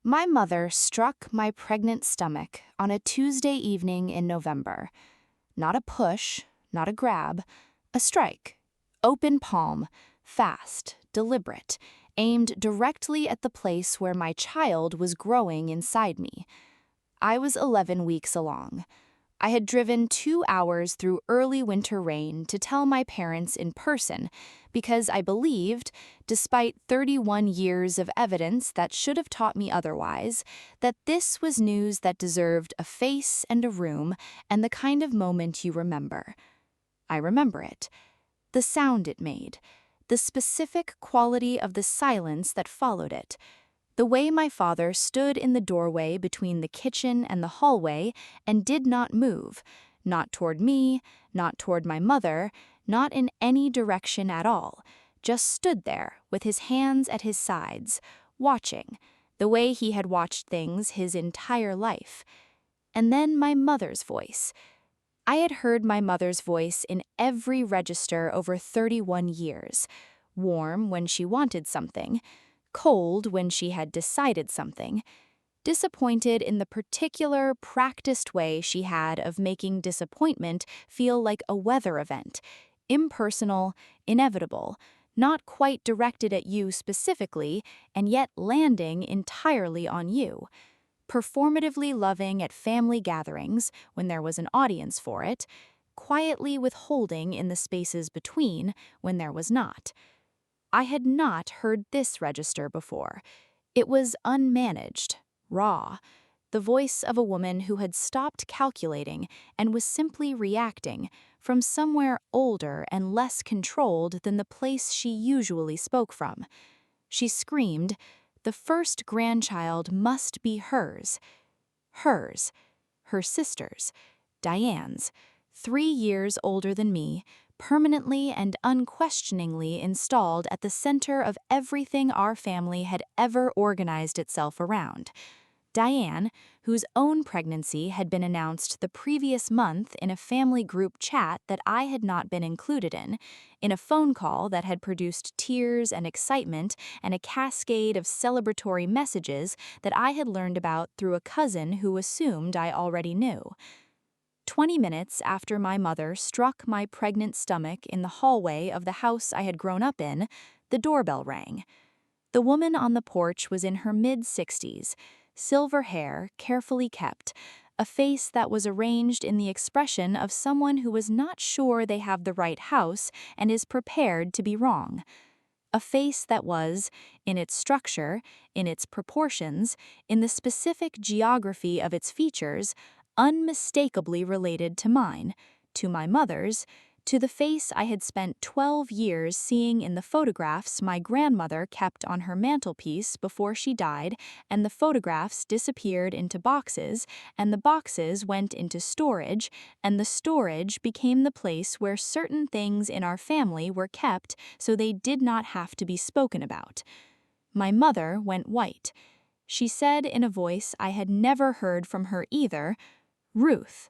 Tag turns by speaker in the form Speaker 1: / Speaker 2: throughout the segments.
Speaker 1: My mother struck my pregnant stomach on a Tuesday evening in November. Not a push, not a grab, a strike. Open palm, fast, deliberate, aimed directly at the place where my child was growing inside me. I was 11 weeks along. I had driven 2 hours through early winter rain to tell my parents in person because I believed, despite 31 years of evidence that should have taught me otherwise, that this was news that deserved a face and a room and the kind of moment you remember. I remember it. The sound it made, the specific quality of the silence that followed it. The way my father stood in the doorway between the kitchen and the hallway and did not move, not toward me, not toward my mother, not in any direction at all, just stood there with his hands at his sides, watching, the way he had watched things his entire life. And then my mother's voice. I had heard my mother's voice in every register over 31 years, warm when she wanted something, cold when she had decided something, disappointed in the particular practiced way she had of making disappointment feel like a weather event, impersonal, inevitable, not quite directed at you specifically, and yet landing entirely on you. Performatively loving at family gatherings when there was an audience for it, quietly withholding in the spaces between when there was not. I had not heard this register before. It was unmanaged, raw, the voice of a woman who had stopped calculating and was simply reacting from somewhere older and less controlled than the place she usually spoke from. She screamed, "The first grandchild must be hers." Hers. Her sister's. Diane's. 3 years older than me, permanently and unquestioningly installed at the center of everything our family had ever organized itself around. Diane, whose own pregnancy had been announced the previous month in a family group chat that I had not been included in a phone call that had produced tears and excitement and a cascade of celebratory messages that I had learned about through a cousin who assumed I already knew. 20 minutes after my mother struck my pregnant stomach in the hallway of the house I had grown up in, the doorbell rang. The woman on the porch was in her mid-60s, silver hair, carefully kept, a face that was arranged in the expression of someone who was not sure they have the right house and is prepared to be wrong. A face that was, in its structure, in its proportions, in the specific geography of its features, unmistakably related to mine, to my mother's, to the face I had spent 12 years seeing in the photographs my grandmother kept on her mantelpiece before she died, and the photographs disappeared into boxes, and the boxes went into storage, and the storage became the place where certain things in our family were kept so they did not have to be spoken about. My mother went white. She said in a voice I had never heard from her either, "Ruth."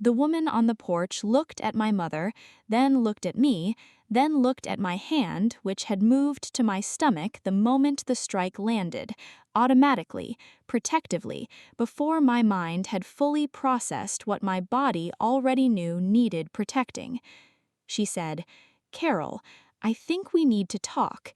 Speaker 1: The woman on the porch looked at my mother, then looked at me, then looked at my hand, which had moved to my stomach the moment the strike landed, automatically, protectively, before my mind had fully processed what my body already knew needed protecting. She said, "Carol, I think we need to talk."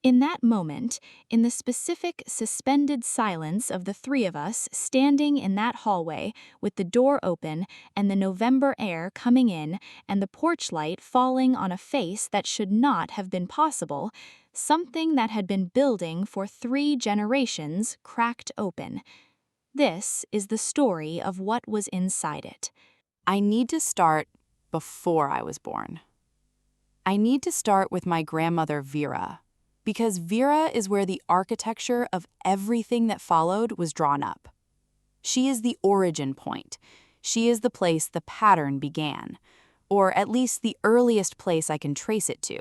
Speaker 1: In that moment, in the specific suspended silence of the three of us standing in that hallway with the door open and the November air coming in and the porch light falling on a face that should not have been possible, something that had been building for 3 generations cracked open. This is the story of what was inside it.
Speaker 2: I need to start before I was born. I need to start with my grandmother Vera, because Vera is where the architecture of everything that followed was drawn up. She is the origin point. She is the place the pattern began, or at least the earliest place I can trace it to,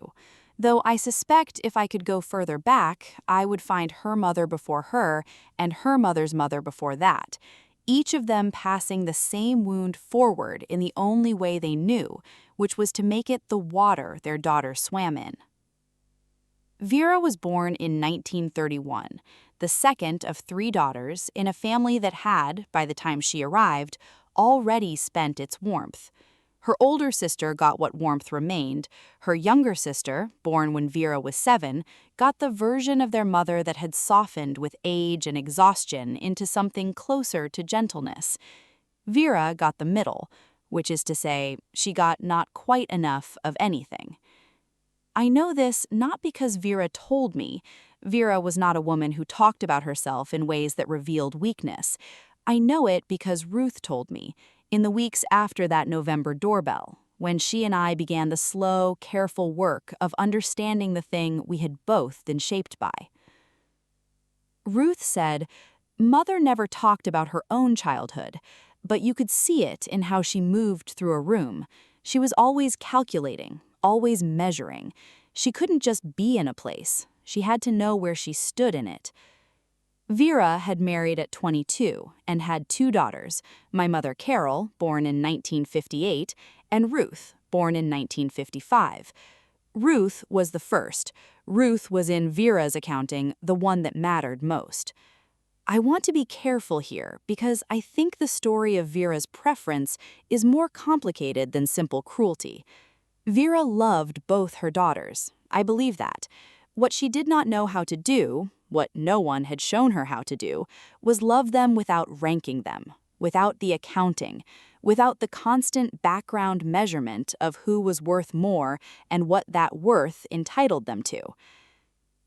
Speaker 2: though I suspect if I could go further back, I would find her mother before her and her mother's mother before that, each of them passing the same wound forward in the only way they knew, which was to make it the water their daughter swam in. Vera was born in 1931, the second of 3 daughters in a family that had, by the time she arrived, already spent its warmth. Her older sister got what warmth remained. Her younger sister, born when Vera was 7, got the version of their mother that had softened with age and exhaustion into something closer to gentleness. Vera got the middle, which is to say, she got not quite enough of anything. I know this not because Vera told me. Vera was not a woman who talked about herself in ways that revealed weakness. I know it because Ruth told me, in the weeks after that November doorbell, when she and I began the slow, careful work of understanding the thing we had both been shaped by. Ruth said, "Mother never talked about her own childhood, but you could see it in how she moved through a room. She was always calculating, always measuring. She couldn't just be in a place. She had to know where she stood in it." Vera had married at 22 and had 2 daughters, my mother Carol, born in 1958, and Ruth, born in 1955. Ruth was the first. Ruth was, in Vera's accounting, the one that mattered most. I want to be careful here because I think the story of Vera's preference is more complicated than simple cruelty. Vera loved both her daughters. I believe that. What she did not know how to do, what no one had shown her how to do, was love them without ranking them, without the accounting, without the constant background measurement of who was worth more and what that worth entitled them to.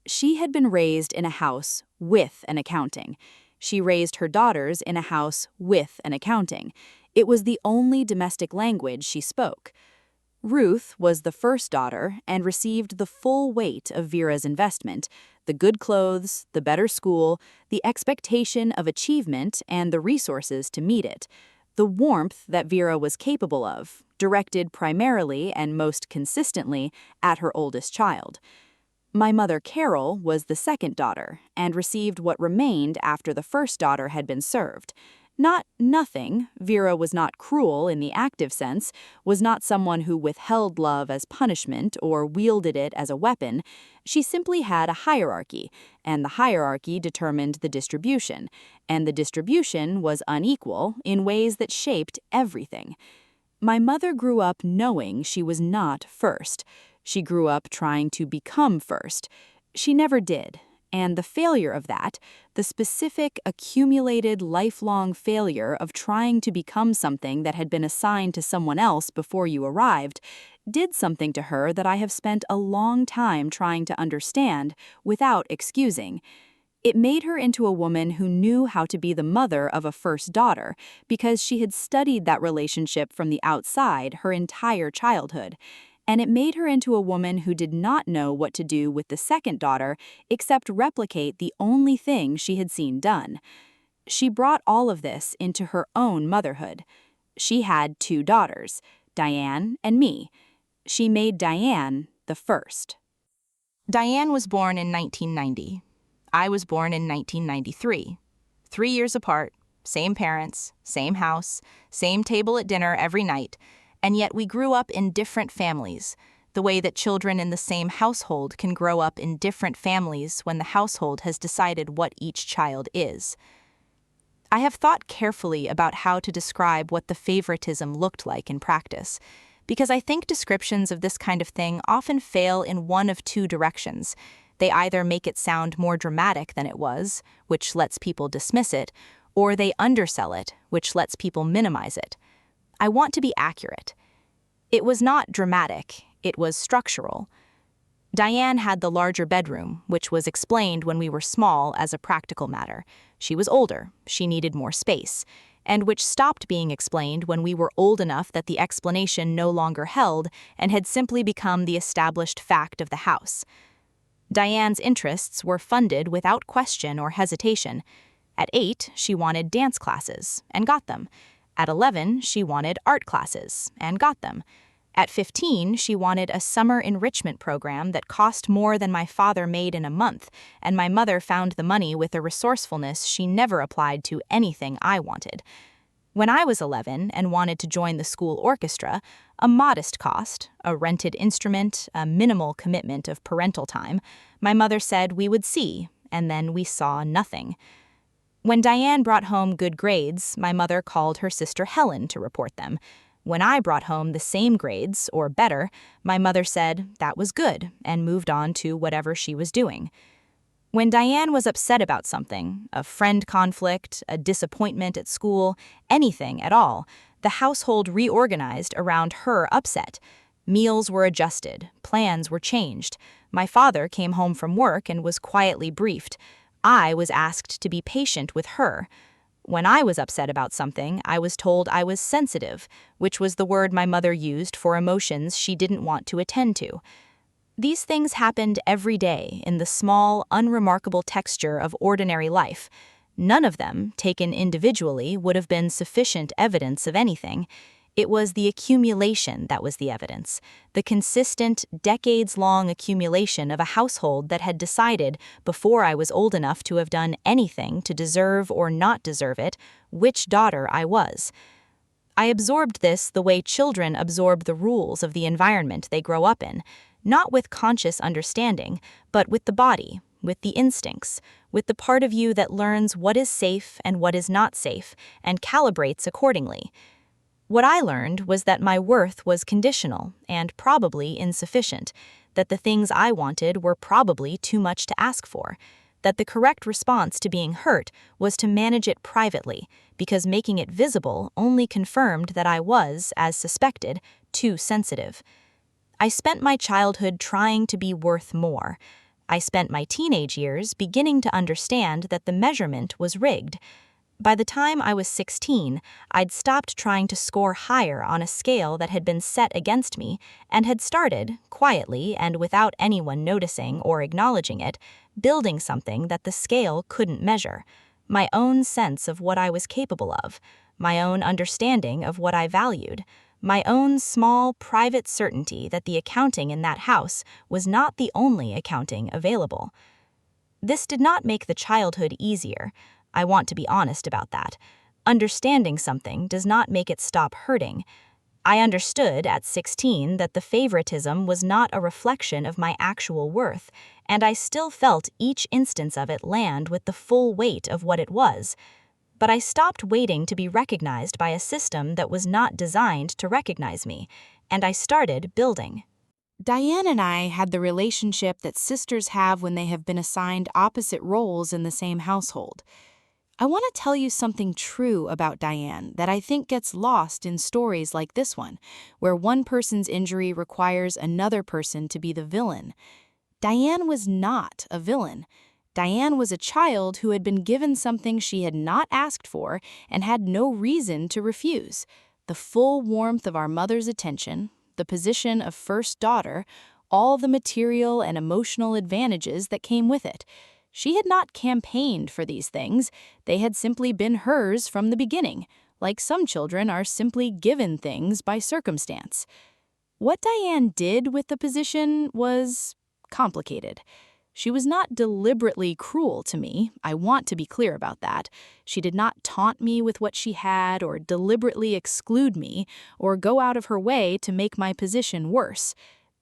Speaker 2: She had been raised in a house with an accounting. She raised her daughters in a house with an accounting. It was the only domestic language she spoke. Ruth was the first daughter and received the full weight of Vera's investment, the good clothes, the better school, the expectation of achievement, and the resources to meet it, the warmth that Vera was capable of, directed primarily and most consistently at her oldest child. My mother Carol was the second daughter and received what remained after the first daughter had been served. Not nothing, Vera was not cruel in the active sense, was not someone who withheld love as punishment or wielded it as a weapon. She simply had a hierarchy, and the hierarchy determined the distribution, and the distribution was unequal in ways that shaped everything. My mother grew up knowing she was not first. She grew up trying to become first. She never did. And the failure of that, the specific, accumulated, lifelong failure of trying to become something that had been assigned to someone else before you arrived, did something to her that I have spent a long time trying to understand without excusing. It made her into a woman who knew how to be the mother of a first daughter because she had studied that relationship from the outside her entire childhood. And it made her into a woman who did not know what to do with the second daughter except replicate the only thing she had seen done. She brought all of this into her own motherhood. She had 2 daughters, Diane and me. She made Diane the first.
Speaker 3: Diane was born in 1990. I was born in 1993. 3 years apart, same parents, same house, same table at dinner every night, and yet we grew up in different families, the way that children in the same household can grow up in different families when the household has decided what each child is. I have thought carefully about how to describe what the favoritism looked like in practice, because I think descriptions of this kind of thing often fail in one of 2 directions. They either make it sound more dramatic than it was, which lets people dismiss it, or they undersell it, which lets people minimize it. I want to be accurate. It was not dramatic, it was structural. Diane had the larger bedroom, which was explained when we were small as a practical matter. She was older, she needed more space, and which stopped being explained when we were old enough that the explanation no longer held and had simply become the established fact of the house. Diane's interests were funded without question or hesitation. At 8, she wanted dance classes, and got them. At 11, she wanted art classes, and got them. At 15, she wanted a summer enrichment program that cost more than my father made in a month, and my mother found the money with a resourcefulness she never applied to anything I wanted. When I was 11 and wanted to join the school orchestra, a modest cost, a rented instrument, a minimal commitment of parental time, my mother said we would see, and then we saw nothing. When Diane brought home good grades, my mother called her sister Helen to report them. When I brought home the same grades, or better, my mother said that was good and moved on to whatever she was doing. When Diane was upset about something, a friend conflict, a disappointment at school, anything at all, the household reorganized around her upset. Meals were adjusted, plans were changed. My father came home from work and was quietly briefed. I was asked to be patient with her. When I was upset about something, I was told I was sensitive, which was the word my mother used for emotions she didn't want to attend to. These things happened every day in the small, unremarkable texture of ordinary life. None of them, taken individually, would have been sufficient evidence of anything. It was the accumulation that was the evidence, the consistent, decades-long accumulation of a household that had decided, before I was old enough to have done anything to deserve or not deserve it, which daughter I was. I absorbed this the way children absorb the rules of the environment they grow up in, not with conscious understanding, but with the body, with the instincts, with the part of you that learns what is safe and what is not safe, and calibrates accordingly. What I learned was that my worth was conditional and probably insufficient, that the things I wanted were probably too much to ask for, that the correct response to being hurt was to manage it privately, because making it visible only confirmed that I was, as suspected, too sensitive. I spent my childhood trying to be worth more. I spent my teenage years beginning to understand that the measurement was rigged. By the time I was 16, I'd stopped trying to score higher on a scale that had been set against me and had started, quietly and without anyone noticing or acknowledging it, building something that the scale couldn't measure. My own sense of what I was capable of, my own understanding of what I valued, my own small, private certainty that the accounting in that house was not the only accounting available. This did not make the childhood easier. I want to be honest about that. Understanding something does not make it stop hurting. I understood at 16 that the favoritism was not a reflection of my actual worth, and I still felt each instance of it land with the full weight of what it was. But I stopped waiting to be recognized by a system that was not designed to recognize me, and I started building.
Speaker 1: Diane and I had the relationship that sisters have when they have been assigned opposite roles in the same household. I want to tell you something true about Diane that I think gets lost in stories like this one, where one person's injury requires another person to be the villain. Diane was not a villain. Diane was a child who had been given something she had not asked for and had no reason to refuse. The full warmth of our mother's attention, the position of first daughter, all the material and emotional advantages that came with it. She had not campaigned for these things. They had simply been hers from the beginning, like some children are simply given things by circumstance. What Diane did with the position was complicated. She was not deliberately cruel to me. I want to be clear about that. She did not taunt me with what she had or deliberately exclude me or go out of her way to make my position worse.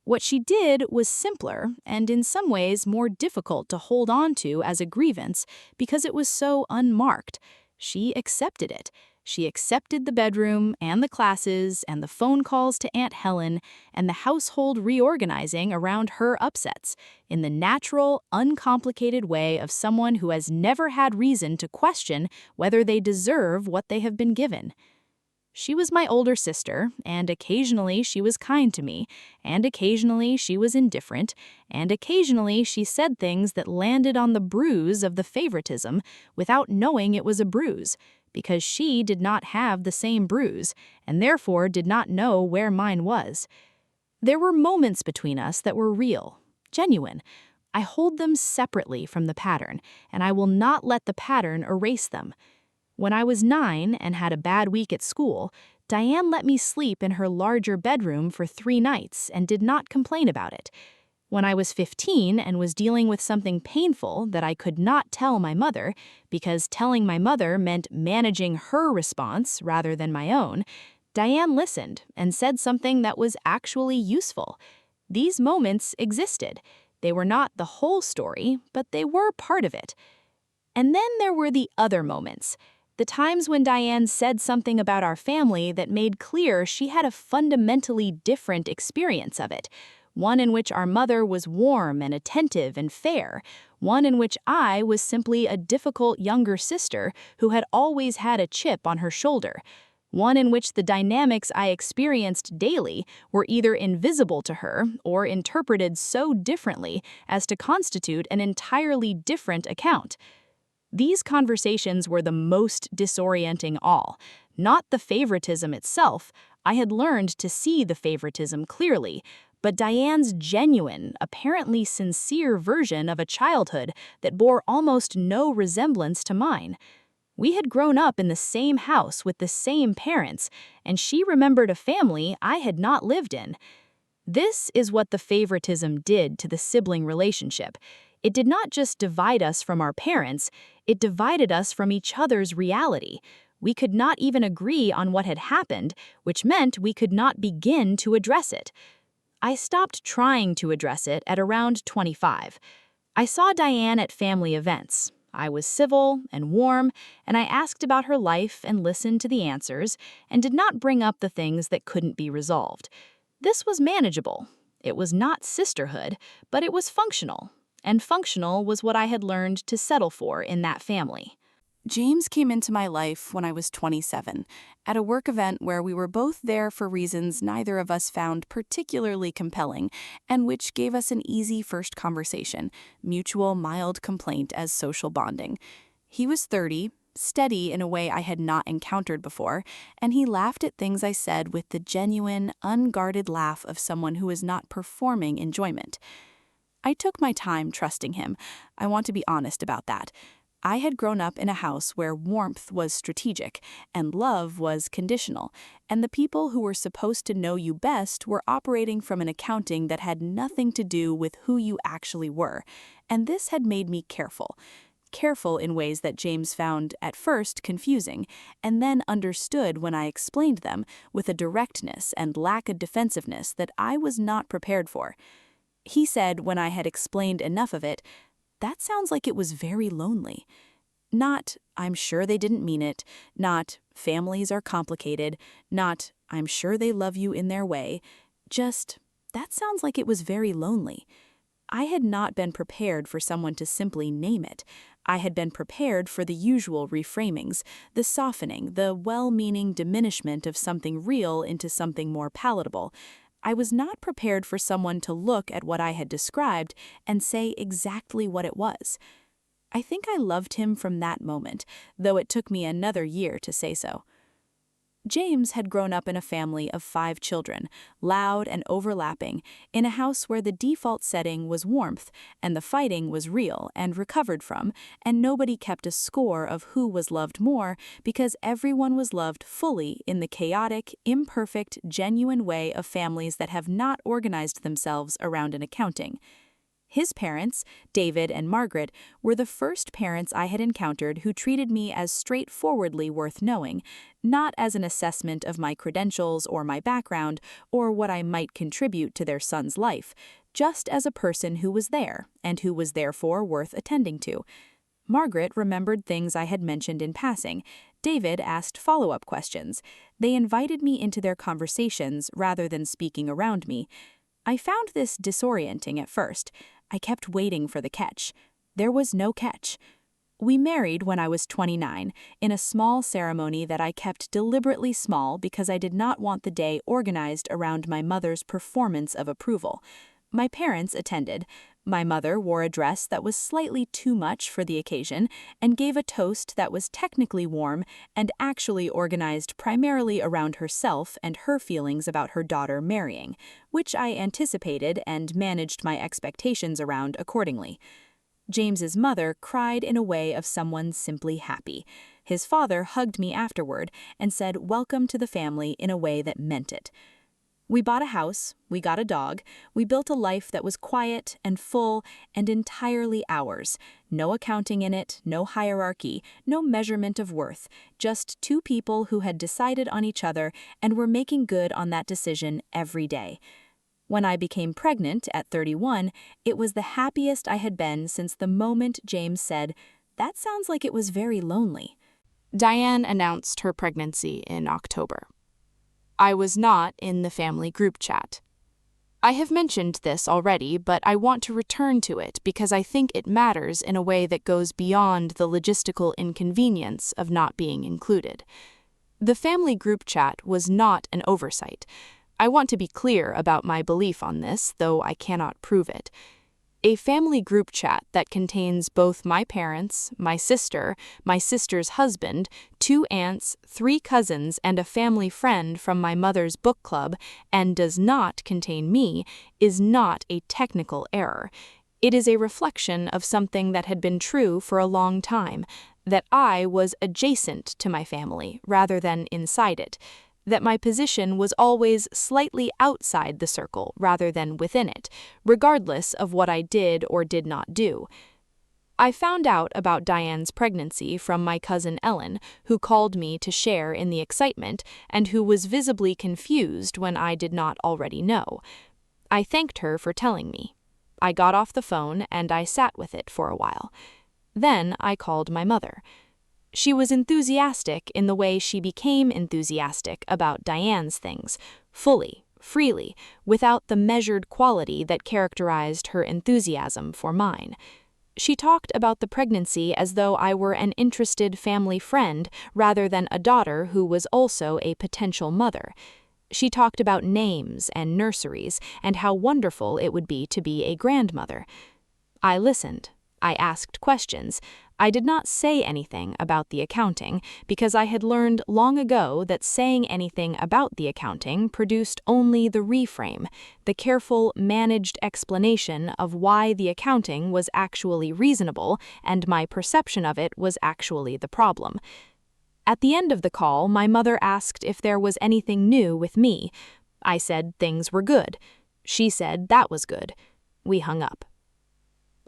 Speaker 1: What she did was simpler and in some ways more difficult to hold on to as a grievance because it was so unmarked. She accepted it. She accepted the bedroom and the classes and the phone calls to Aunt Helen and the household reorganizing around her upsets in the natural, uncomplicated way of someone who has never had reason to question whether they deserve what they have been given. She was my older sister, and occasionally she was kind to me, and occasionally she was indifferent, and occasionally she said things that landed on the bruise of the favoritism without knowing it was a bruise, because she did not have the same bruise, and therefore did not know where mine was. There were moments between us that were real, genuine. I hold them separately from the pattern, and I will not let the pattern erase them. When I was 9 and had a bad week at school, Diane let me sleep in her larger bedroom for 3 nights and did not complain about it. When I was 15 and was dealing with something painful that I could not tell my mother, because telling my mother meant managing her response rather than my own, Diane listened and said something that was actually useful. These moments existed. They were not the whole story, but they were part of it. And then there were the other moments. The times when Diane said something about our family that made clear she had a fundamentally different experience of it. One in which our mother was warm and attentive and fair. One in which I was simply a difficult younger sister who had always had a chip on her shoulder. One in which the dynamics I experienced daily were either invisible to her or interpreted so differently as to constitute an entirely different account. These conversations were the most disorienting all. Not the favoritism itself. I had learned to see the favoritism clearly, but Diane's genuine, apparently sincere version of a childhood that bore almost no resemblance to mine. We had grown up in the same house with the same parents, and she remembered a family I had not lived in. This is what the favoritism did to the sibling relationship. It did not just divide us from our parents, it divided us from each other's reality. We could not even agree on what had happened, which meant we could not begin to address it. I stopped trying to address it at around 25. I saw Diane at family events. I was civil and warm, and I asked about her life and listened to the answers, and did not bring up the things that couldn't be resolved. This was manageable. It was not sisterhood, but it was functional. And functional was what I had learned to settle for in that family.
Speaker 2: James came into my life when I was 27, at a work event where we were both there for reasons neither of us found particularly compelling, and which gave us an easy first conversation, mutual mild complaint as social bonding. He was 30, steady in a way I had not encountered before, and he laughed at things I said with the genuine, unguarded laugh of someone who is not performing enjoyment. I took my time trusting him. I want to be honest about that. I had grown up in a house where warmth was strategic and love was conditional, and the people who were supposed to know you best were operating from an accounting that had nothing to do with who you actually were, and this had made me careful. Careful in ways that James found at first confusing, and then understood when I explained them with a directness and lack of defensiveness that I was not prepared for. He said when I had explained enough of it, "That sounds like it was very lonely." Not, "I'm sure they didn't mean it," not, "families are complicated," not, "I'm sure they love you in their way," just, "That sounds like it was very lonely." I had not been prepared for someone to simply name it. I had been prepared for the usual reframings, the softening, the well-meaning diminishment of something real into something more palatable. I was not prepared for someone to look at what I had described and say exactly what it was. I think I loved him from that moment, though it took me another year to say so. James had grown up in a family of 5 children, loud and overlapping, in a house where the default setting was warmth, and the fighting was real and recovered from, and nobody kept a score of who was loved more because everyone was loved fully in the chaotic, imperfect, genuine way of families that have not organized themselves around an accounting. His parents, David and Margaret, were the first parents I had encountered who treated me as straightforwardly worth knowing, not as an assessment of my credentials or my background or what I might contribute to their son's life, just as a person who was there and who was therefore worth attending to. Margaret remembered things I had mentioned in passing. David asked follow-up questions. They invited me into their conversations rather than speaking around me. I found this disorienting at first. I kept waiting for the catch. There was no catch. We married when I was 29, in a small ceremony that I kept deliberately small because I did not want the day organized around my mother's performance of approval. My parents attended. My mother wore a dress that was slightly too much for the occasion and gave a toast that was technically warm and actually organized primarily around herself and her feelings about her daughter marrying, which I anticipated and managed my expectations around accordingly. James's mother cried in a way of someone simply happy. His father hugged me afterward and said welcome to the family in a way that meant it. We bought a house, we got a dog, we built a life that was quiet and full and entirely ours. No accounting in it, no hierarchy, no measurement of worth, just 2 people who had decided on each other and were making good on that decision every day.
Speaker 4: When I became pregnant at 31, it was the happiest I had been since the moment James said, "That sounds like it was very lonely."
Speaker 1: Diane announced her pregnancy in October. I was not in the family group chat. I have mentioned this already, but I want to return to it because I think it matters in a way that goes beyond the logistical inconvenience of not being included. The family group chat was not an oversight. I want to be clear about my belief on this, though I cannot prove it. A family group chat that contains both my parents, my sister's husband, 2 aunts, 3 cousins, and a family friend from my mother's book club, and does not contain me, is not a technical error. It is a reflection of something that had been true for a long time, that I was adjacent to my family rather than inside it, that my position was always slightly outside the circle rather than within it, regardless of what I did or did not do. I found out about Diane's pregnancy from my cousin Ellen, who called me to share in the excitement and who was visibly confused when I did not already know. I thanked her for telling me. I got off the phone and I sat with it for a while. Then I called my mother. She was enthusiastic in the way she became enthusiastic about Diane's things, fully, freely, without the measured quality that characterized her enthusiasm for mine. She talked about the pregnancy as though I were an interested family friend rather than a daughter who was also a potential mother. She talked about names and nurseries and how wonderful it would be to be a grandmother. I listened. I asked questions. I did not say anything about the accounting because I had learned long ago that saying anything about the accounting produced only the reframe, the careful, managed explanation of why the accounting was actually reasonable and my perception of it was actually the problem. At the end of the call, my mother asked if there was anything new with me. I said things were good. She said that was good. We hung up.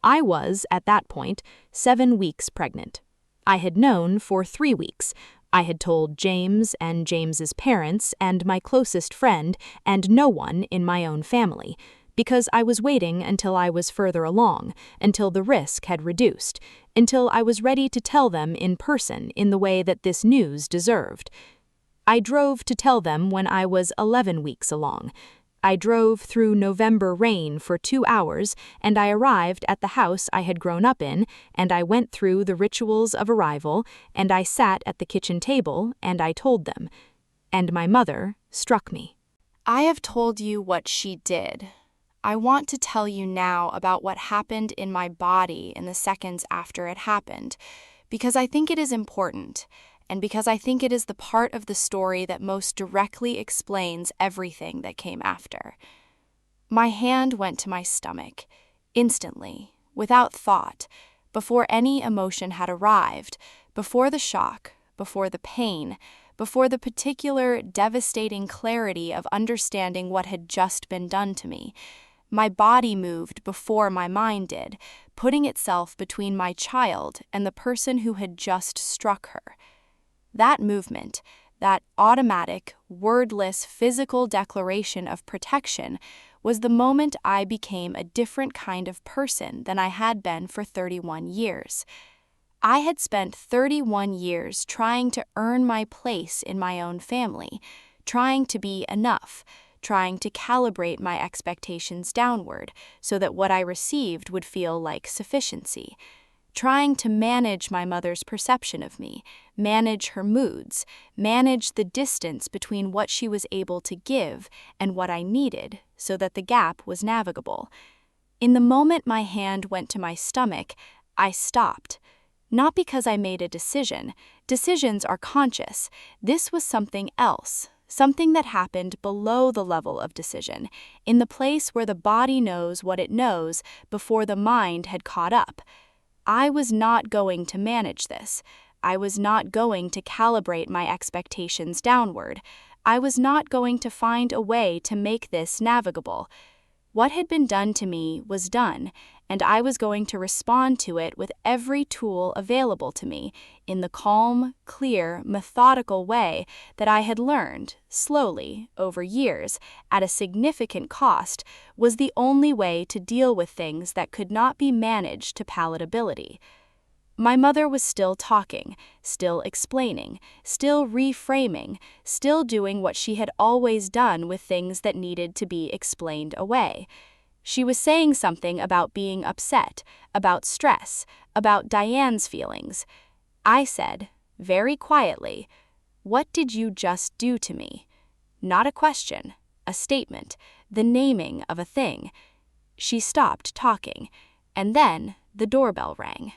Speaker 1: I was, at that point, 7 weeks pregnant. I had known for 3 weeks. I had told James and James's parents and my closest friend and no one in my own family, because I was waiting until I was further along, until the risk had reduced, until I was ready to tell them in person in the way that this news deserved. I drove to tell them when I was 11 weeks along. I drove through November rain for 2 hours, and I arrived at the house I had grown up in, and I went through the rituals of arrival, and I sat at the kitchen table, and I told them. And my mother struck me. I have told you what she did. I want to tell you now about what happened in my body in the seconds after it happened, because I think it is important, and because I think it is the part of the story that most directly explains everything that came after. My hand went to my stomach, instantly, without thought, before any emotion had arrived, before the shock, before the pain, before the particular devastating clarity of understanding what had just been done to me. My body moved before my mind did, putting itself between my child and the person who had just struck her. That movement, that automatic, wordless, physical declaration of protection, was the moment I became a different kind of person than I had been for 31 years. I had spent 31 years trying to earn my place in my own family, trying to be enough, trying to calibrate my expectations downward so that what I received would feel like sufficiency, trying to manage my mother's perception of me, manage her moods, manage the distance between what she was able to give and what I needed so that the gap was navigable. In the moment my hand went to my stomach, I stopped. Not because I made a decision. Decisions are conscious. This was something else, something that happened below the level of decision, in the place where the body knows what it knows before the mind had caught up. I was not going to manage this. I was not going to calibrate my expectations downward. I was not going to find a way to make this navigable. What had been done to me was done, and I was going to respond to it with every tool available to me in the calm, clear, methodical way that I had learned, slowly, over years, at a significant cost, was the only way to deal with things that could not be managed to palatability. My mother was still talking, still explaining, still reframing, still doing what she had always done with things that needed to be explained away. She was saying something about being upset, about stress, about Diane's feelings. I said, very quietly, "What did you just do to me?" Not a question, a statement, the naming of a thing. She stopped talking, and then the doorbell rang.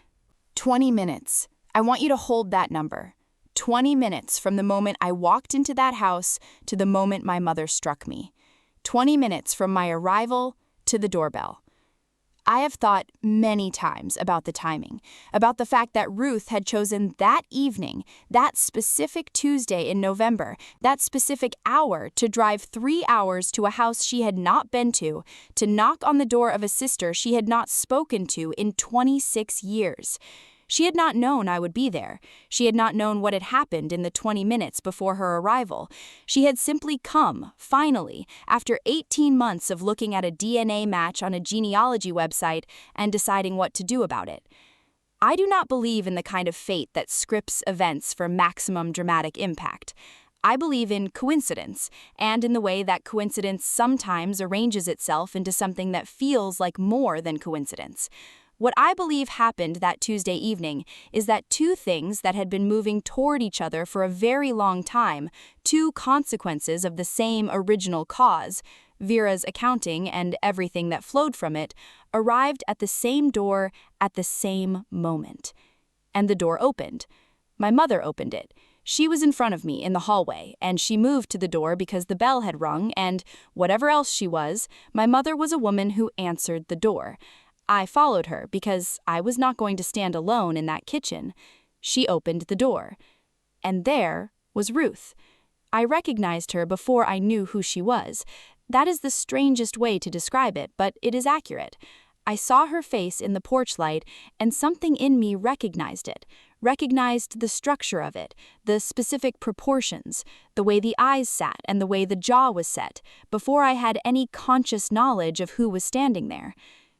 Speaker 2: 20 minutes. I want you to hold that number. 20 minutes from the moment I walked into that house to the moment my mother struck me. 20 minutes from my arrival to the doorbell. I have thought many times about the timing, about the fact that Ruth had chosen that evening, that specific Tuesday in November, that specific hour to drive 3 hours to a house she had not been to knock on the door of a sister she had not spoken to in 26 years. She had not known I would be there. She had not known what had happened in the 20 minutes before her arrival. She had simply come, finally, after 18 months of looking at a DNA match on a genealogy website and deciding what to do about it. I do not believe in the kind of fate that scripts events for maximum dramatic impact. I believe in coincidence, and in the way that coincidence sometimes arranges itself into something that feels like more than coincidence. What I believe happened that Tuesday evening is that two things that had been moving toward each other for a very long time, two consequences of the same original cause, Vera's accounting and everything that flowed from it, arrived at the same door at the same moment. And the door opened. My mother opened it. She was in front of me in the hallway, and she moved to the door because the bell had rung, and, whatever else she was, my mother was a woman who answered the door. I followed her because I was not going to stand alone in that kitchen. She opened the door. And there was Ruth. I recognized her before I knew who she was. That is the strangest way to describe it, but it is accurate. I saw her face in the porch light, and something in me recognized it, recognized the structure of it, the specific proportions, the way the eyes sat and the way the jaw was set, before I had any conscious knowledge of who was standing there.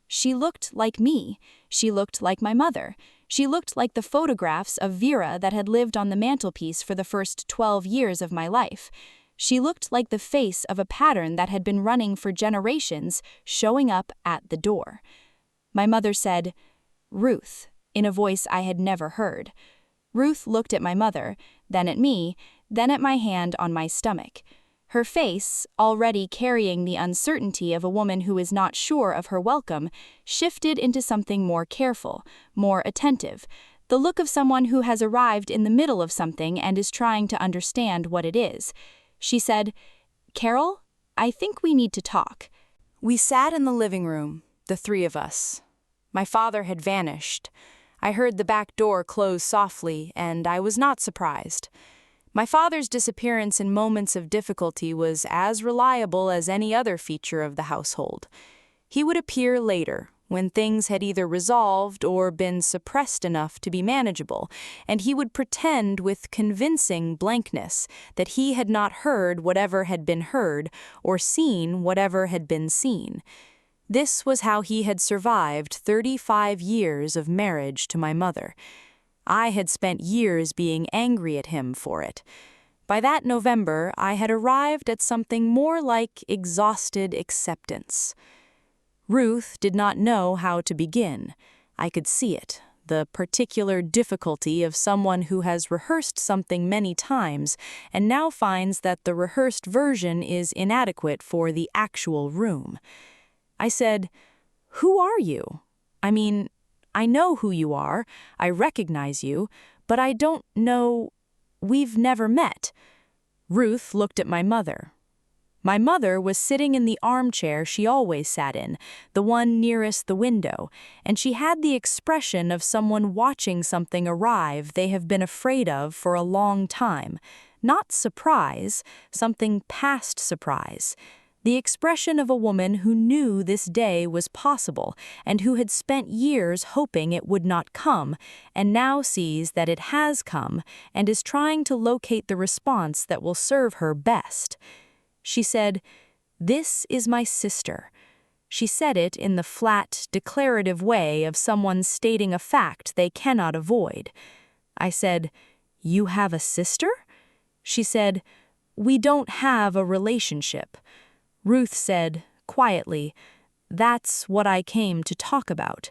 Speaker 2: She looked like me. She looked like my mother. She looked like the photographs of Vera that had lived on the mantelpiece for the first 12 years of my life. She looked like the face of a pattern that had been running for generations, showing up at the door. My mother said, "Ruth," in a voice I had never heard. Ruth looked at my mother, then at me, then at my hand on my stomach. Her face, already carrying the uncertainty of a woman who is not sure of her welcome, shifted into something more careful, more attentive, the look of someone who has arrived in the middle of something and is trying to understand what it is. She said, "Carol, I think we need to talk." We sat in the living room, the three of us. My father had vanished. I heard the back door close softly, and I was not surprised. My father's disappearance in moments of difficulty was as reliable as any other feature of the household. He would appear later, when things had either resolved or been suppressed enough to be manageable, and he would pretend with convincing blankness that he had not heard whatever had been heard or seen whatever had been seen. This was how he had survived 35 years of marriage to my mother. I had spent years being angry at him for it. By that November, I had arrived at something more like exhausted acceptance. Ruth did not know how to begin. I could see it, the particular difficulty of someone who has rehearsed something many times and now finds that the rehearsed version is inadequate for the actual room. I said, "Who are you? I mean, I know who you are, I recognize you, but I don't know, we've never met." Ruth looked at my mother. My mother was sitting in the armchair she always sat in, the one nearest the window, and she had the expression of someone watching something arrive they have been afraid of for a long time. Not surprise, something past surprise.
Speaker 4: the expression of a woman who knew this day was possible and who had spent years hoping it would not come, and now sees that it has come and is trying to locate the response that will serve her best. She said, "This is my sister." She said it in the flat, declarative way of someone stating a fact they cannot avoid. I said, "You have a sister?" She said, "We don't have a relationship." Ruth said, quietly, "That's what I came to talk about."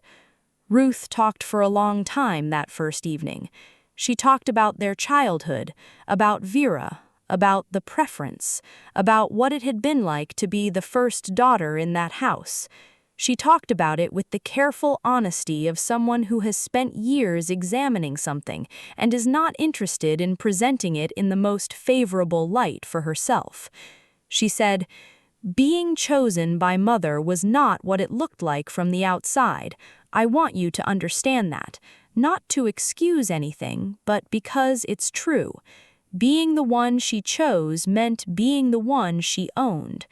Speaker 4: Ruth talked for a long time that first evening. She talked about their childhood, about Vera, about the preference, about what it had been like to be the first daughter in that house. She talked about it with the careful honesty of someone who has spent years examining something and is not interested in presenting it in the most favorable light for herself. She said, "Being chosen by Mother was not what it looked like from the outside. I want you to understand that, not to excuse anything, but because it's true. Being the one she chose meant being the one she owned.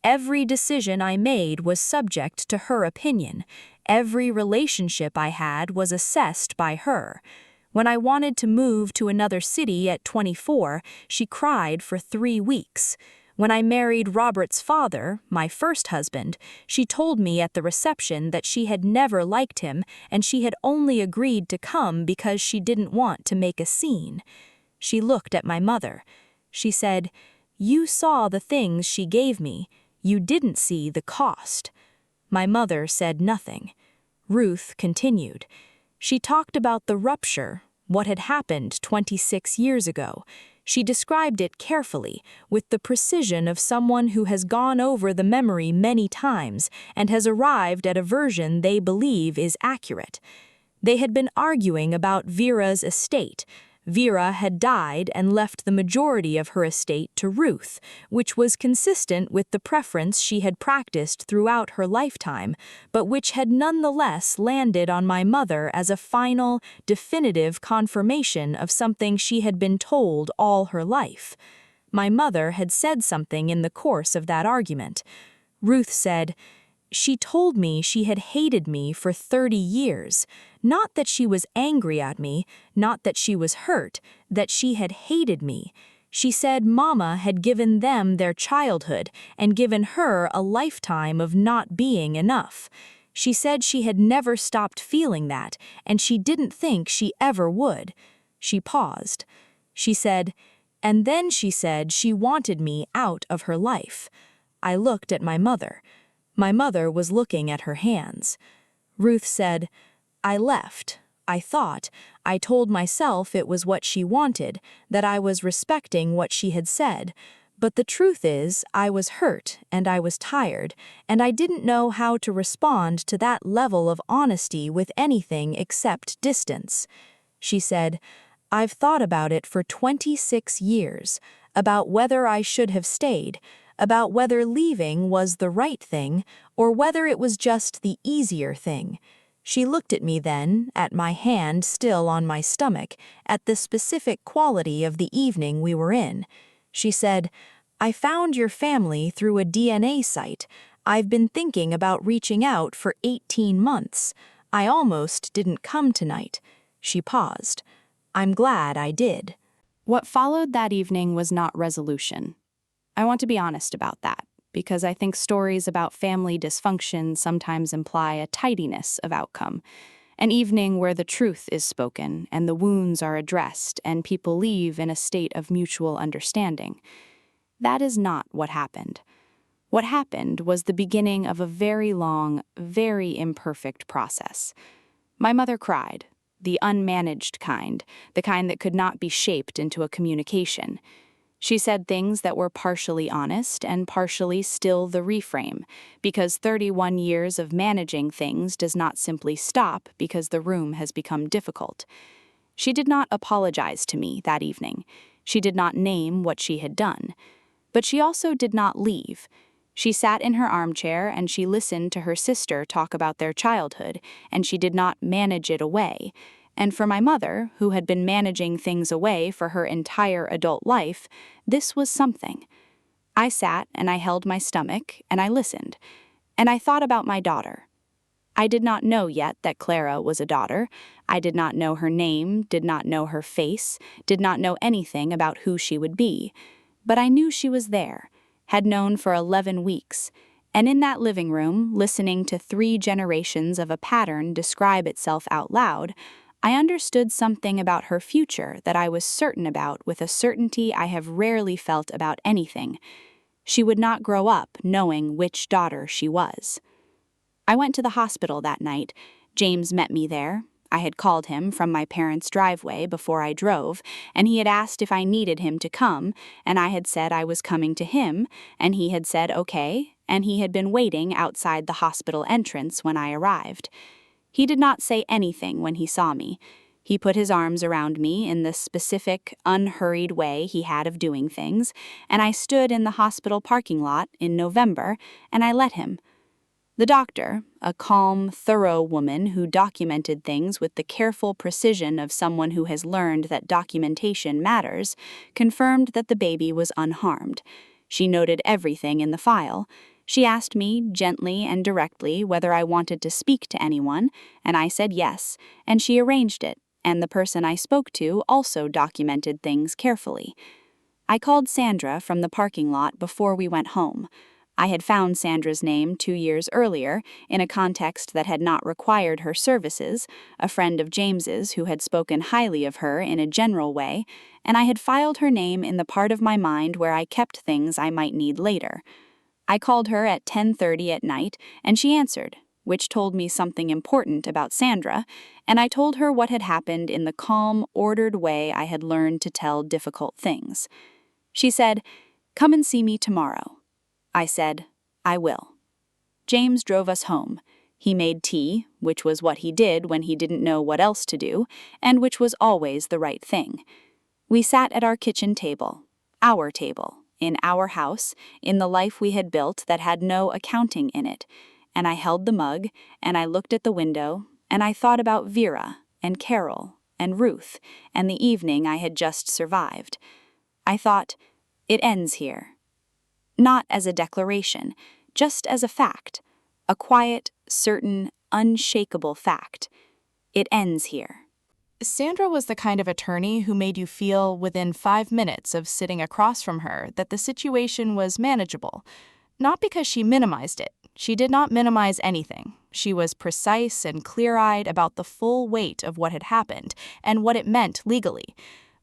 Speaker 4: Every decision I made was subject to her opinion. Every relationship I had was assessed by her. When I wanted to move to another city at 24, she cried for 3 weeks. When I married Robert's father, my first husband, she told me at the reception that she had never liked him and she had only agreed to come because she didn't want to make a scene. She looked at my mother. She said, 'You saw the things she gave me. You didn't see the cost.' My mother said nothing. Ruth continued. She talked about the rupture, what had happened 26 years ago. She described it carefully, with the precision of someone who has gone over the memory many times and has arrived at a version they believe is accurate. They had been arguing about Vera's estate. Vera had died and left the majority of her estate to Ruth, which was consistent with the preference she had practiced throughout her lifetime, but which had nonetheless landed on my mother as a final, definitive confirmation of something she had been told all her life. My mother had said something in the course of that argument. Ruth said, "She told me she had hated me for 30 years. Not that she was angry at me, not that she was hurt, that she had hated me. She said Mama had given them their childhood and given her a lifetime of not being enough. She said she had never stopped feeling that, and she didn't think she ever would." She paused. She said, "And then she said she wanted me out of her life." I looked at my mother. My mother was looking at her hands. Ruth said, "I left. I thought. I told myself it was what she wanted, that I was respecting what she had said. But the truth is, I was hurt and I was tired, and I didn't know how to respond to that level of honesty with anything except distance." She said, "I've thought about it for 26 years, about whether I should have stayed, about whether leaving was the right thing or whether it was just the easier thing." She looked at me then, at my hand still on my stomach, at the specific quality of the evening we were in. She said, "I found your family through a DNA site. I've been thinking about reaching out for 18 months. I almost didn't come tonight." She paused. "I'm glad I did."
Speaker 2: What followed that evening was not resolution. I want to be honest about that, because I think stories about family dysfunction sometimes imply a tidiness of outcome, an evening where the truth is spoken and the wounds are addressed and people leave in a state of mutual understanding. That is not what happened. What happened was the beginning of a very long, very imperfect process. My mother cried, the unmanaged kind, the kind that could not be shaped into a communication. She said things that were partially honest and partially still the reframe, because 31 years of managing things does not simply stop because the room has become difficult. She did not apologize to me that evening. She did not name what she had done. But she also did not leave. She sat in her armchair and she listened to her sister talk about their childhood, and she did not manage it away. And for my mother, who had been managing things away for her entire adult life, this was something.
Speaker 1: I sat and I held my stomach and I listened, and I thought about my daughter. I did not know yet that Clara was a daughter. I did not know her name, did not know her face, did not know anything about who she would be. But I knew she was there, had known for 11 weeks, and in that living room, listening to 3 generations of a pattern describe itself out loud, I understood something about her future that I was certain about with a certainty I have rarely felt about anything. She would not grow up knowing which daughter she was. I went to the hospital that night. James met me there. I had called him from my parents' driveway before I drove, and he had asked if I needed him to come, and I had said I was coming to him, and he had said okay, and he had been waiting outside the hospital entrance when I arrived. He did not say anything when he saw me. He put his arms around me in the specific, unhurried way he had of doing things, and I stood in the hospital parking lot in November, and I let him. The doctor, a calm, thorough woman who documented things with the careful precision of someone who has learned that documentation matters, confirmed that the baby was unharmed. She noted everything in the file. She asked me, gently and directly, whether I wanted to speak to anyone, and I said yes, and she arranged it, and the person I spoke to also documented things carefully. I called Sandra from the parking lot before we went home. I had found Sandra's name 2 years earlier, in a context that had not required her services, a friend of James's who had spoken highly of her in a general way, and I had filed her name in the part of my mind where I kept things I might need later. I called her at 10:30 at night, and she answered, which told me something important about Sandra, and I told her what had happened in the calm, ordered way I had learned to tell difficult things. She said, "Come and see me tomorrow." I said, "I will." James drove us home. He made tea, which was what he did when he didn't know what else to do, and which was always the right thing. We sat at our kitchen table, in our house, in the life we had built that had no accounting in it, and I held the mug, and I looked at the window, and I thought about Vera, and Carol, and Ruth, and the evening I had just survived. I thought, it ends here. Not as a declaration, just as a fact, a quiet, certain, unshakable fact. It ends here.
Speaker 2: Sandra was the kind of attorney who made you feel within 5 minutes of sitting across from her that the situation was manageable. Not because she minimized it. She did not minimize anything. She was precise and clear-eyed about the full weight of what had happened and what it meant legally.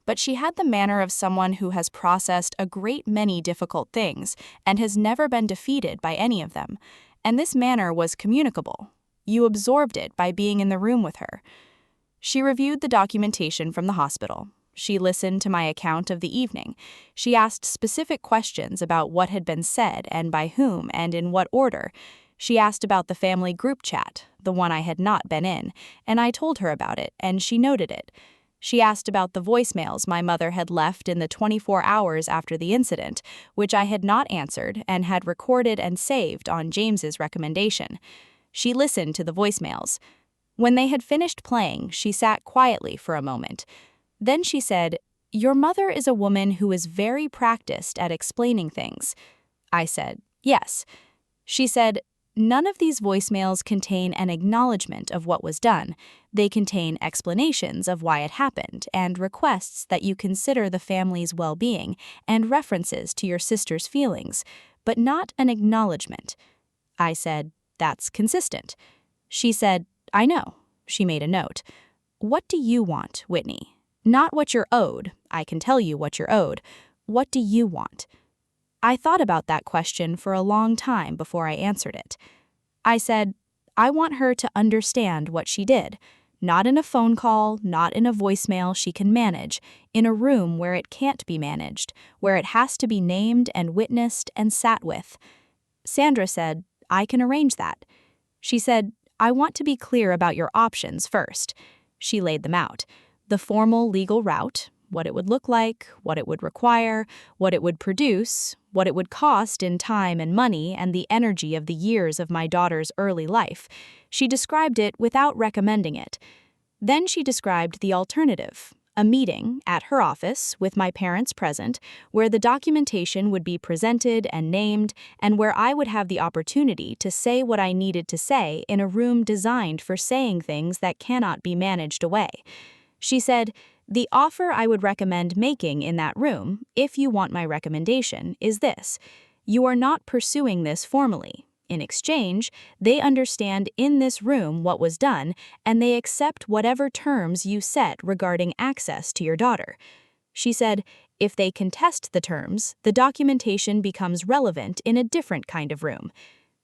Speaker 2: But she had the manner of someone who has processed a great many difficult things and has never been defeated by any of them. And this manner was communicable. You absorbed it by being in the room with her. She reviewed the documentation from the hospital. She listened to my account of the evening. She asked specific questions about what had been said and by whom and in what order. She asked about the family group chat, the one I had not been in, and I told her about it, and she noted it. She asked about the voicemails my mother had left in the 24 hours after the incident, which I had not answered and had recorded and saved on James's recommendation. She listened to the voicemails. When they had finished playing, she sat quietly for a moment. Then she said, "Your mother is a woman who is very practiced at explaining things." I said, "Yes." She said, "None of these voicemails contain an acknowledgement of what was done. They contain explanations of why it happened and requests that you consider the family's well-being and references to your sister's feelings, but not an acknowledgement." I said, "That's consistent." She said, "I know." She made a note. "What do you want, Whitney? Not what you're owed. I can tell you what you're owed. What do you want?" I thought about that question for a long time before I answered it. I said, "I want her to understand what she did. Not in a phone call, not in a voicemail she can manage, in a room where it can't be managed, where it has to be named and witnessed and sat with." Sandra said, "I can arrange that." She said, "I want to be clear about your options first." She laid them out. The formal legal route, what it would look like, what it would require, what it would produce, what it would cost in time and money and the energy of the years of my daughter's early life. She described it without recommending it. Then she described the alternative,
Speaker 4: a meeting at her office with my parents present, where the documentation would be presented and named, and where I would have the opportunity to say what I needed to say in a room designed for saying things that cannot be managed away. She said, "The offer I would recommend making in that room, if you want my recommendation, is this. You are not pursuing this formally. In exchange, they understand in this room what was done, and they accept whatever terms you set regarding access to your daughter." She said, "If they contest the terms, the documentation becomes relevant in a different kind of room."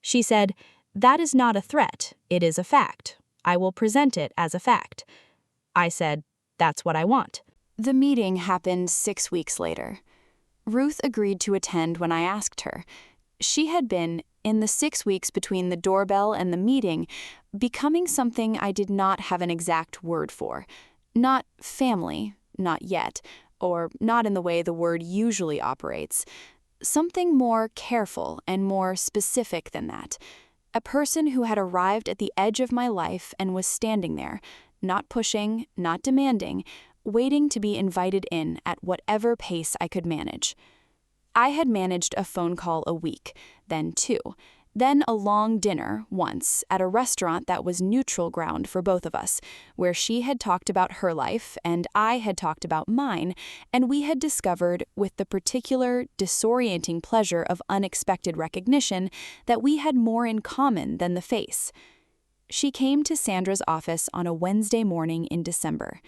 Speaker 4: She said, "That is not a threat, it is a fact. I will present it as a fact." I said, "That's what I want."
Speaker 2: The meeting happened 6 weeks later. Ruth agreed to attend when I asked her. She had been, in the 6 weeks between the doorbell and the meeting, becoming something I did not have an exact word for. Not family, not yet, or not in the way the word usually operates. Something more careful and more specific than that. A person who had arrived at the edge of my life and was standing there, not pushing, not demanding, waiting to be invited in at whatever pace I could manage. I had managed a phone call a week, then 2, then a long dinner once at a restaurant that was neutral ground for both of us, where she had talked about her life and I had talked about mine, and we had discovered, with the particular, disorienting pleasure of unexpected recognition, that we had more in common than the face. She came to Sandra's office on a Wednesday morning in December.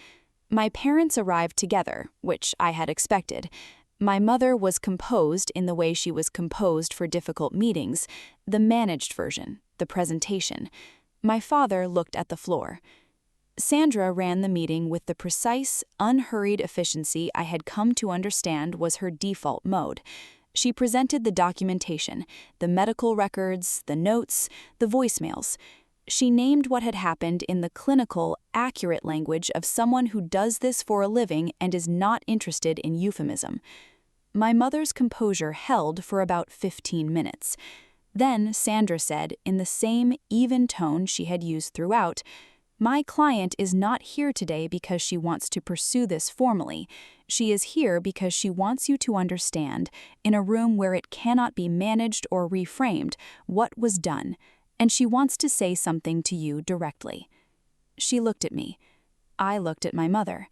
Speaker 2: My parents arrived together, which I had expected. My mother was composed in the way she was composed for difficult meetings, the managed version, the presentation. My father looked at the floor. Sandra ran the meeting with the precise, unhurried efficiency I had come to understand was her default mode. She presented the documentation, the medical records, the notes, the voicemails. She named what had happened in the clinical, accurate language of someone who does this for a living and is not interested in euphemism. My mother's composure held for about 15 minutes. Then Sandra said, in the same even tone she had used throughout, "My client is not here today because she wants to pursue this formally. She is here because she wants you to understand, in a room where it cannot be managed or reframed, what was done. And she wants to say something to you directly." She looked at me. I looked at my mother.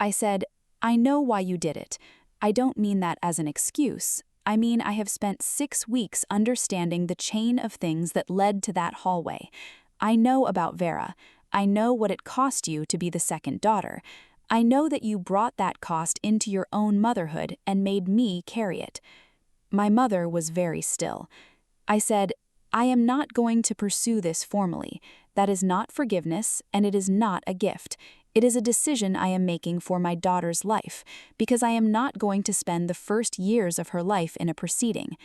Speaker 2: I said, "I know why you did it. I don't mean that as an excuse. I mean I have spent 6 weeks understanding the chain of things that led to that hallway. I know about Vera. I know what it cost you to be the second daughter. I know that you brought that cost into your own motherhood and made me carry it." My mother was very still. I said, "I am not going to pursue this formally. That is not forgiveness, and it is not a gift. It is a decision I am making for my daughter's life, because I am not going to spend the first years of her life in a proceeding."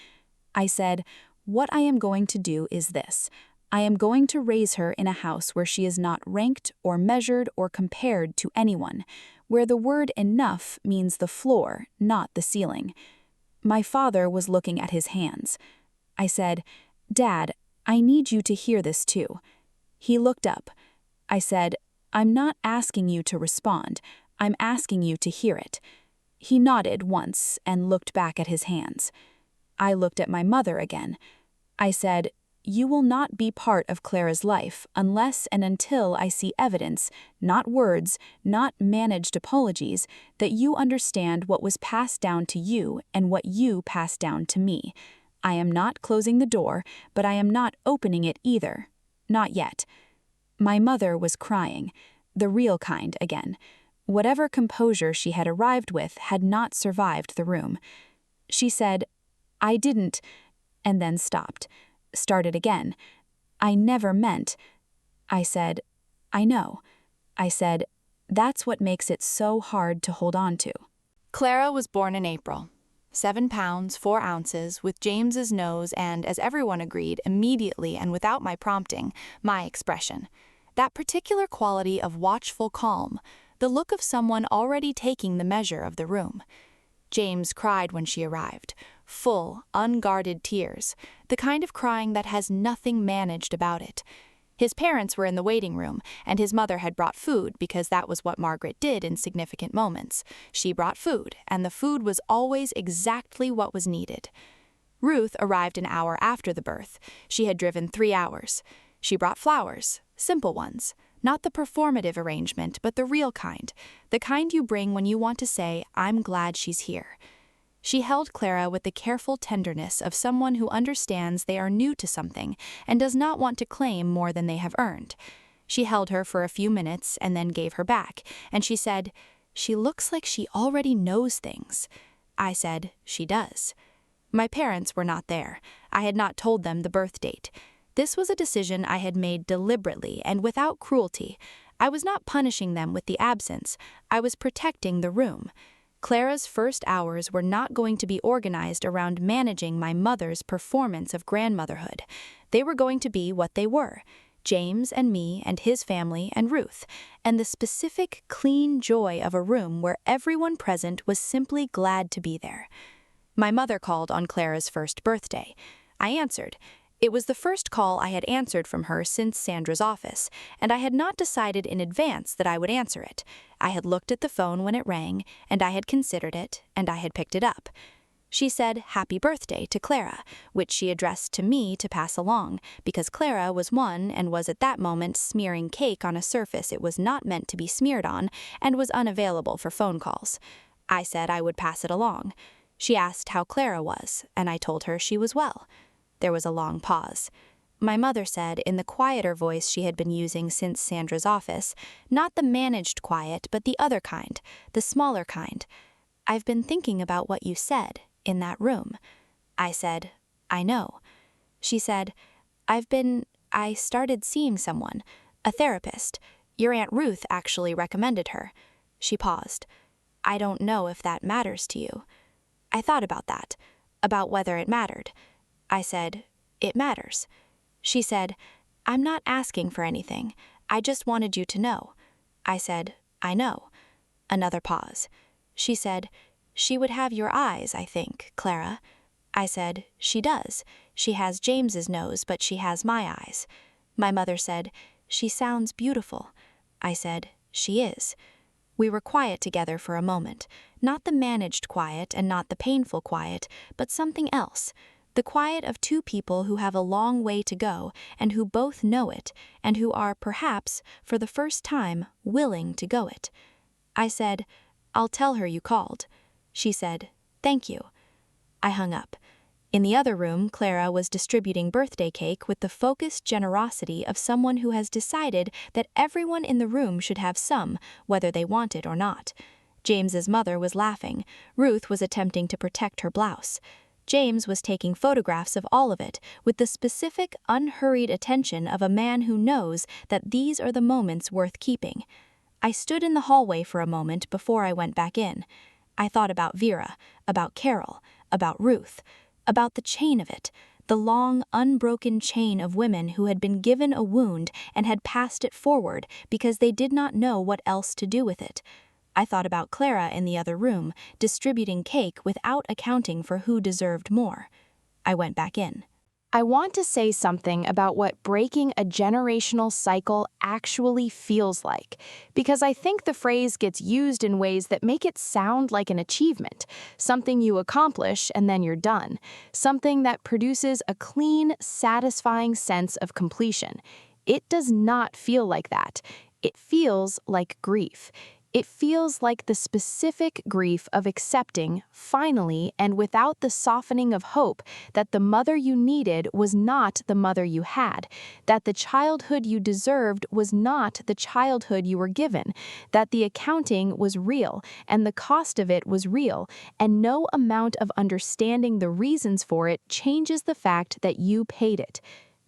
Speaker 2: I said, "What I am going to do is this. I am going to raise her in a house where she is not ranked or measured or compared to anyone, where the word enough means the floor, not the ceiling." My father was looking at his hands. I said, "Dad, I need you to hear this too." He looked up. I said, "I'm not asking you to respond. I'm asking you to hear it." He nodded once and looked back at his hands. I looked at my mother again. I said, "You will not be part of Clara's life unless and until I see evidence, not words, not managed apologies, that you understand what was passed down to you and what you passed down to me. I am not closing the door, but I am not opening it either. Not yet." My mother was crying, the real kind again. Whatever composure she had arrived with had not survived the room. She said, "I didn't," and then stopped, started again. "I never meant." I said, "I know." I said, "That's what makes it so hard to hold on to." Clara was born in April. 7 pounds, 4 ounces, with James's nose and, as everyone agreed, immediately and without my prompting, my expression. That particular quality of watchful calm, the look of someone already taking the measure of the room. James cried when she arrived, full, unguarded tears, the kind of crying that has nothing managed about it.
Speaker 1: His parents were in the waiting room, and his mother had brought food because that was what Margaret did in significant moments. She brought food, and the food was always exactly what was needed. Ruth arrived an hour after the birth. She had driven 3 hours. She brought flowers, simple ones, not the performative arrangement, but the real kind, the kind you bring when you want to say, "I'm glad she's here." She held Clara with the careful tenderness of someone who understands they are new to something and does not want to claim more than they have earned. She held her for a few minutes and then gave her back, and she said, "She looks like she already knows things." I said, "She does." My parents were not there. I had not told them the birth date. This was a decision I had made deliberately and without cruelty. I was not punishing them with the absence. I was protecting the room. Clara's first hours were not going to be organized around managing my mother's performance of grandmotherhood. They were going to be what they were: James and me and his family and Ruth, and the specific, clean joy of a room where everyone present was simply glad to be there. My mother called on Clara's first birthday. I answered. It was the first call I had answered from her since Sandra's office, and I had not decided in advance that I would answer it. I had looked at the phone when it rang, and I had considered it, and I had picked it up. She said, "Happy birthday" to Clara, which she addressed to me to pass along, because Clara was one and was at that moment smearing cake on a surface it was not meant to be smeared on and was unavailable for phone calls. I said I would pass it along. She asked how Clara was, and I told her she was well. There was a long pause. My mother said, in the quieter voice she had been using since Sandra's office, not the managed quiet, but the other kind, the smaller kind, "I've been thinking about what you said in that room." I said, "I know." She said, I started seeing someone, a therapist. Your Aunt Ruth actually recommended her." She paused. "I don't know if that matters to you." I thought about that, about whether it mattered. I said, "It matters." She said, "I'm not asking for anything. I just wanted you to know." I said, "I know." Another pause. She said, "She would have your eyes, I think, Clara." I said, "She does. She has James's nose, but she has my eyes." My mother said, "She sounds beautiful." I said, "She is." We were quiet together for a moment, not the managed quiet and not the painful quiet, but something else. The quiet of two people who have a long way to go and who both know it and who are, perhaps, for the first time, willing to go it. I said, "I'll tell her you called." She said, "Thank you." I hung up. In the other room, Clara was distributing birthday cake with the focused generosity of someone who has decided that everyone in the room should have some, whether they want it or not. James's mother was laughing. Ruth was attempting to protect her blouse. James was taking photographs of all of it with the specific, unhurried attention of a man who knows that these are the moments worth keeping. I stood in the hallway for a moment before I went back in. I thought about Vera, about Carol, about Ruth, about the chain of it, the long, unbroken chain of women who had been given a wound and had passed it forward because they did not know what else to do with it. I thought about Clara in the other room, distributing cake without accounting for who deserved more. I went back in.
Speaker 2: I want to say something about what breaking a generational cycle actually feels like, because I think the phrase gets used in ways that make it sound like an achievement, something you accomplish and then you're done, something that produces a clean, satisfying sense of completion. It does not feel like that. It feels like grief. It feels like the specific grief of accepting, finally and without the softening of hope, that the mother you needed was not the mother you had, that the childhood you deserved was not the childhood you were given, that the accounting was real and the cost of it was real, and no amount of understanding the reasons for it changes the fact that you paid it.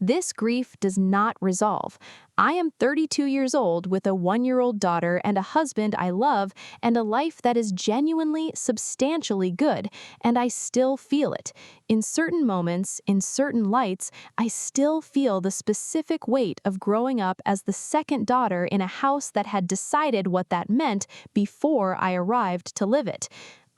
Speaker 2: This grief does not resolve. I am 32 years old with a 1-year-old daughter and a husband I love and a life that is genuinely, substantially good, and I still feel it. In certain moments, in certain lights, I still feel the specific weight of growing up as the second daughter in a house that had decided what that meant before I arrived to live it.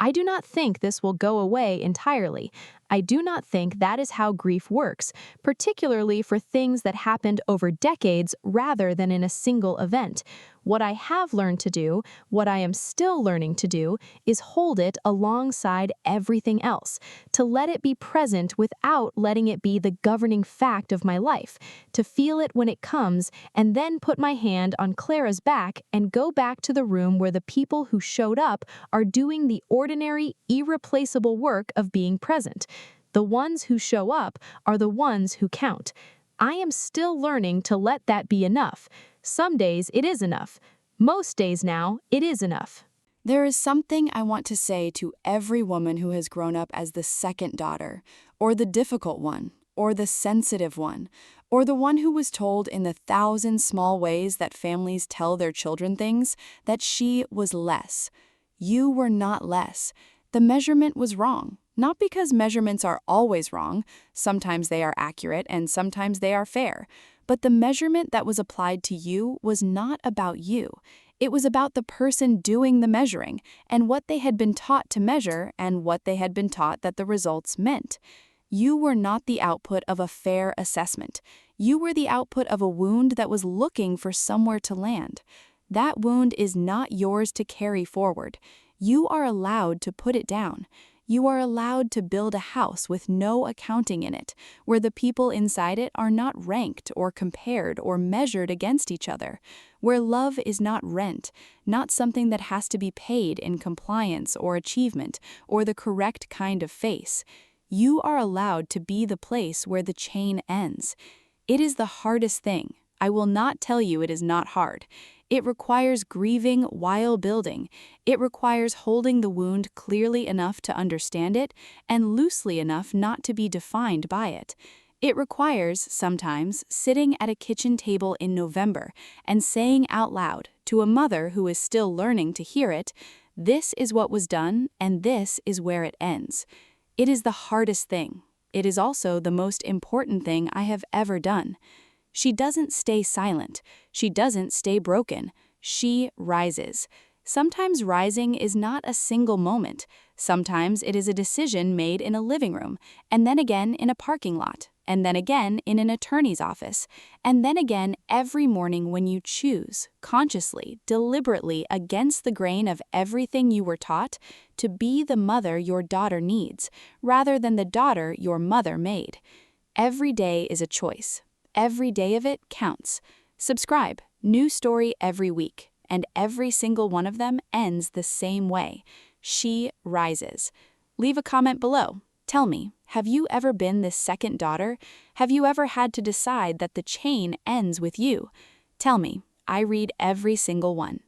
Speaker 3: I do not think this will go away entirely. I do not think that is how grief works, particularly for things that happened over decades rather than in a single event. What I have learned to do, what I am still learning to do, is hold it alongside everything else, to let it be present without letting it be the governing fact of my life, to feel it when it comes, and then put my hand on Clara's back and go back to the room where the people who showed up are doing the ordinary, irreplaceable work of being present. The ones who show up are the ones who count. I am still learning to let that be enough. Some days it is enough. Most days now, it is enough.
Speaker 2: There is something I want to say to every woman who has grown up as the second daughter, or the difficult one, or the sensitive one, or the one who was told in the 1,000 small ways that families tell their children things, that she was less. You were not less. The measurement was wrong. Not because measurements are always wrong, sometimes they are accurate and sometimes they are fair, but the measurement that was applied to you was not about you. It was about the person doing the measuring and what they had been taught to measure and what they had been taught that the results meant. You were not the output of a fair assessment. You were the output of a wound that was looking for somewhere to land. That wound is not yours to carry forward. You are allowed to put it down. You are allowed to build a house with no accounting in it, where the people inside it are not ranked or compared or measured against each other, where love is not rent, not something that has to be paid in compliance or achievement or the correct kind of face. You are allowed to be the place where the chain ends. It is the hardest thing. I will not tell you it is not hard. It requires grieving while building. It requires holding the wound clearly enough to understand it and loosely enough not to be defined by it. It requires, sometimes, sitting at a kitchen table in November and saying out loud to a mother who is still learning to hear it, "This is what was done and this is where it ends." It is the hardest thing. It is also the most important thing I have ever done. She doesn't stay silent. She doesn't stay broken. She rises. Sometimes rising is not a single moment. Sometimes it is a decision made in a living room, and then again in a parking lot, and then again in an attorney's office, and then again every morning when you choose, consciously, deliberately, against the grain of everything you were taught, to be the mother your daughter needs, rather than the daughter your mother made. Every day is a choice. Every day of it counts. Subscribe. New story every week, and every single one of them ends the same way. She rises. Leave a comment below. Tell me, have you ever been this second daughter? Have you ever had to decide that the chain ends with you? Tell me. I read every single one.